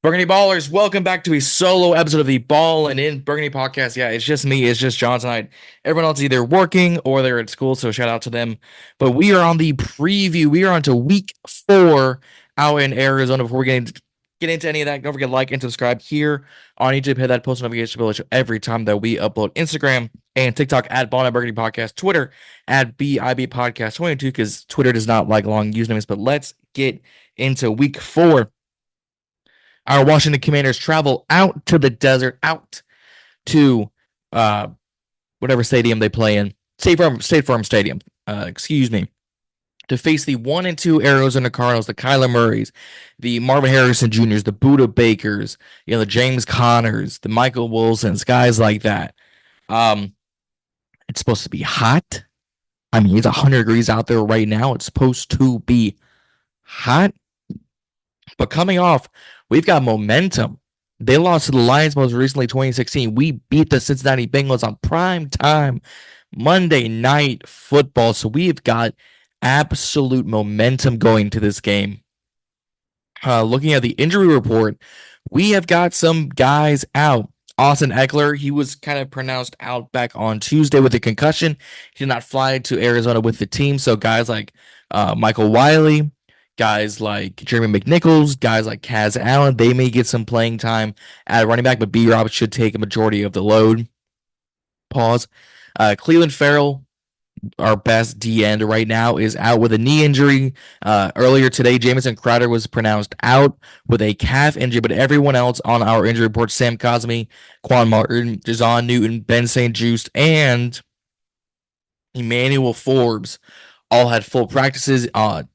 Burgundy Ballers, welcome back to a solo episode of the Ballin in Burgundy podcast. Yeah, it's just me, it's just John tonight. Everyone else is either working or they're at school, so shout out to them. But we are on the preview. We are on to week 4 out in Arizona. Before we get into any of that, don't forget to like and subscribe here on YouTube. Hit that post notification bell every time that we upload. Instagram and TikTok at Ballin Burgundy Podcast. Twitter at BIB Podcast 22 because Twitter does not like long usernames. But let's get into week 4. Our Washington Commanders travel out to the desert, out to whatever stadium they play in, State Farm Stadium, to face the 1-2 Arizona Cardinals, the Kyler Murrays, the Marvin Harrison Jr.'s, the Buda Bakers, the James Connors, the Michael Wilsons, guys like that. It's supposed to be hot. I mean, it's 100 degrees out there right now. It's supposed to be hot. But coming off, we've got momentum. They lost to the Lions most recently, 2016. We beat the Cincinnati Bengals on prime time Monday Night Football. So we've got absolute momentum going to this game. Looking at the injury report, we have got some guys out. Austin Eckler, he was kind of pronounced out back on Tuesday with a concussion. He did not fly to Arizona with the team. So guys like Michael Wiley, guys like Jeremy McNichols, guys like Kaz Allen, they may get some playing time at running back, but B-Rob should take a majority of the load. Pause. Cleveland Farrell, our best D-end right now, is out with a knee injury. Earlier today, Jamison Crowder was pronounced out with a calf injury, but everyone else on our injury report, Sam Cosme, Quan Martin, Jazon Newton, Ben St. Juste, and Emmanuel Forbes all had full practices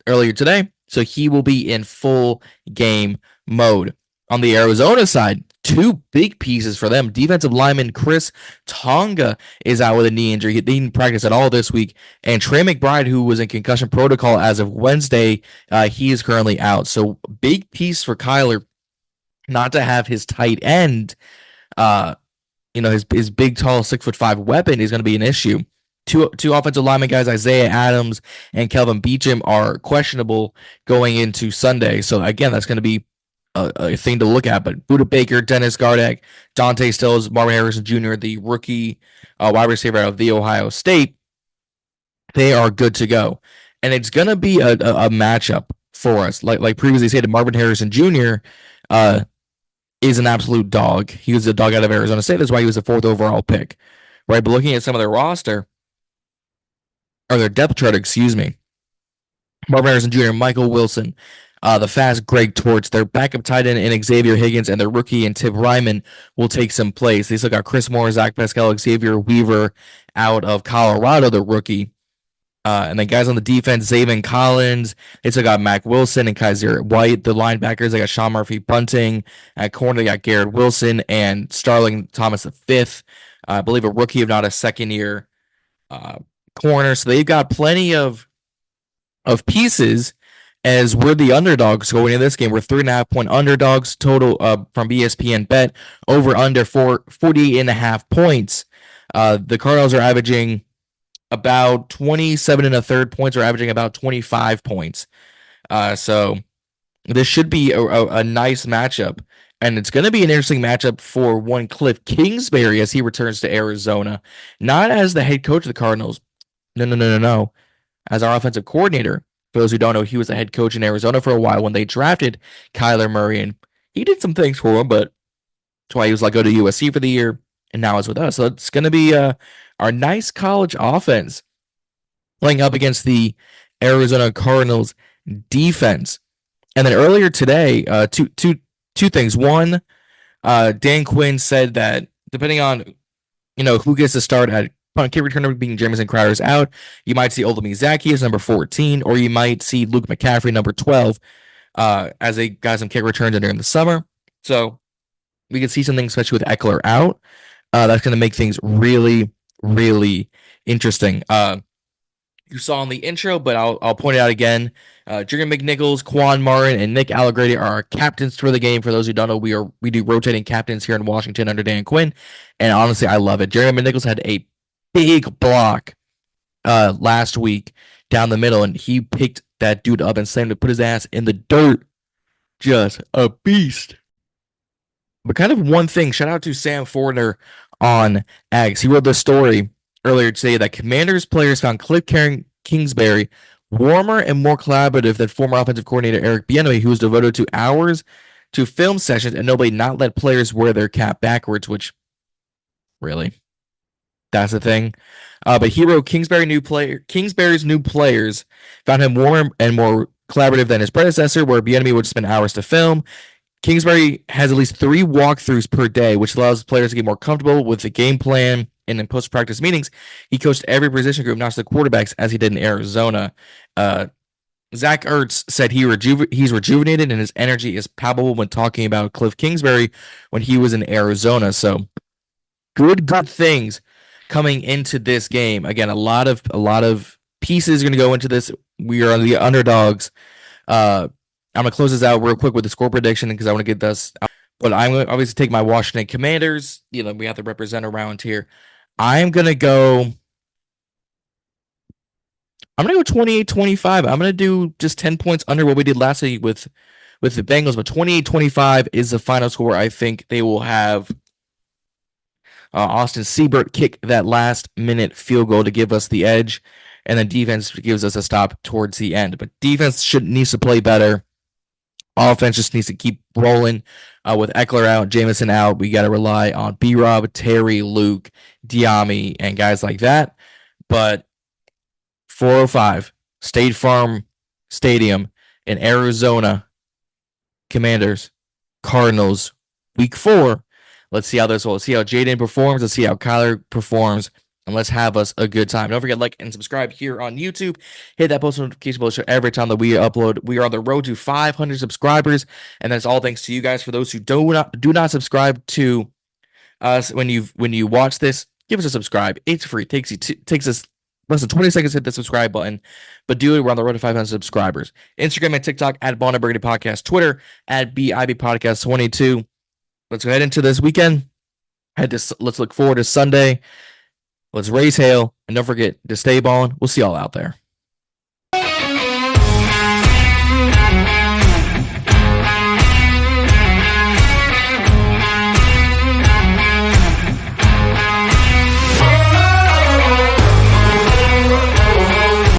earlier today. So he will be in full game mode. On the Arizona side, 2 big pieces for them. Defensive lineman Chris Tonga is out with a knee injury. He didn't practice at all this week. And Trey McBride, who was in concussion protocol as of Wednesday, he is currently out. So big piece for Kyler not to have his tight end, his big, tall, 6'5" weapon is going to be an issue. Two offensive lineman guys, Isaiah Adams and Kelvin Beachum, are questionable going into Sunday. So, again, that's going to be a thing to look at. But Buda Baker, Dennis Gardeck, Dante Stills, Marvin Harrison Jr., the rookie wide receiver out of The Ohio State, they are good to go. And it's going to be a matchup for us. Like previously stated, Marvin Harrison Jr. Is an absolute dog. He was a dog out of Arizona State. That's why he was the 4th overall pick. Right? But looking at some of their roster, or their depth chart, Marvin Harrison Jr., Michael Wilson, the fast Greg Torts, their backup tight end in Xavier Higgins, and their rookie in Tip Ryman will take some place. They still got Chris Moore, Zach Pascal, Xavier Weaver out of Colorado, the rookie. And then guys on the defense, Zaven Collins. They still got Mac Wilson and Kaiser White. The linebackers, they got Sean Murphy punting. At corner, they got Garrett Wilson and Starling Thomas V. I believe a rookie, if not a second-year corner. So they've got plenty of pieces as we're the underdogs going into this game. We're 3.5-point underdogs total from ESPN Bet, over under 48.5 points. The Cardinals are averaging about 27 1/3 points, are averaging about 25 points. So this should be a nice matchup. And it's going to be an interesting matchup for one Cliff Kingsbury as he returns to Arizona, not as the head coach of the Cardinals. No. As our offensive coordinator. For those who don't know, he was the head coach in Arizona for a while when they drafted Kyler Murray, and he did some things for him, but that's why he was let go to USC for the year, and now he's with us. So it's going to be our nice college offense playing up against the Arizona Cardinals defense. And then earlier today, two things. One, Dan Quinn said that depending on who gets to start at punt kick returner, being Jamison Crowder's out, you might see Oldemir Zaccheaus, number 14, or you might see Luke McCaffrey, number 12, as they got some kick returns during the summer. So we could see something, especially with Eckler out. That's going to make things really, really interesting. You saw in the intro, but I'll point it out again. Jeremy McNichols, Quan Martin, and Nick Allegretti are our captains for the game. For those who don't know, we do rotating captains here in Washington under Dan Quinn, and honestly, I love it. Jeremy McNichols had a big block last week down the middle, and he picked that dude up and slammed to put his ass in the dirt. Just a beast. But kind of one thing, shout out to Sam Fortner on Ags. He wrote this story earlier today that Commanders players found Kingsbury warmer and more collaborative than former offensive coordinator Eric Bienemy, who was devoted to hours to film sessions and nobody not let players wear their cap backwards, which really, that's the thing. But he wrote Kingsbury's new players found him warmer and more collaborative than his predecessor, where Bienemy would spend hours to film. Kingsbury has at least 3 walkthroughs per day, which allows players to get more comfortable with the game plan. And in post-practice meetings, he coached every position group, not just the quarterbacks, as he did in Arizona. Zach Ertz said he's rejuvenated and his energy is palpable when talking about Cliff Kingsbury when he was in Arizona. So good things coming into this game. Again, a lot of pieces are going to go into this. We are on the underdogs. I'm gonna close this out real quick with the score prediction because I want to get this. But I'm going to obviously take my Washington Commanders. You know, we have to represent around here. I'm gonna go 28-25. I'm gonna do just 10 points under what we did last week with the Bengals, but 28-25 is the final score. I think they will have Austin Seibert kick that last minute field goal to give us the edge, and then defense gives us a stop towards the end. But defense needs to play better. Offense just needs to keep rolling. With Eckler out, Jameson out, we got to rely on B-Rob, Terry, Luke, Bienemy, and guys like that. But 405, State Farm Stadium in Arizona, Commanders, Cardinals, week 4. Let's see how this will. Let's see how Jaden performs. Let's see how Kyler performs. And let's have us a good time. Don't forget to like and subscribe here on YouTube. Hit that post notification bell every time that we upload. We are on the road to 500 subscribers, and that's all thanks to you guys. For those who do not subscribe to us when you watch this, give us a subscribe. It's free. Takes us less than 20 seconds to hit the subscribe button, but do it. We're on the road to 500 subscribers. Instagram and TikTok at Ballin Burgundy Podcast. Twitter at BIB Podcast 22. Let's go head into this weekend. Let's look forward to Sunday. Let's raise hail, and don't forget to stay ballin'. We'll see y'all out there.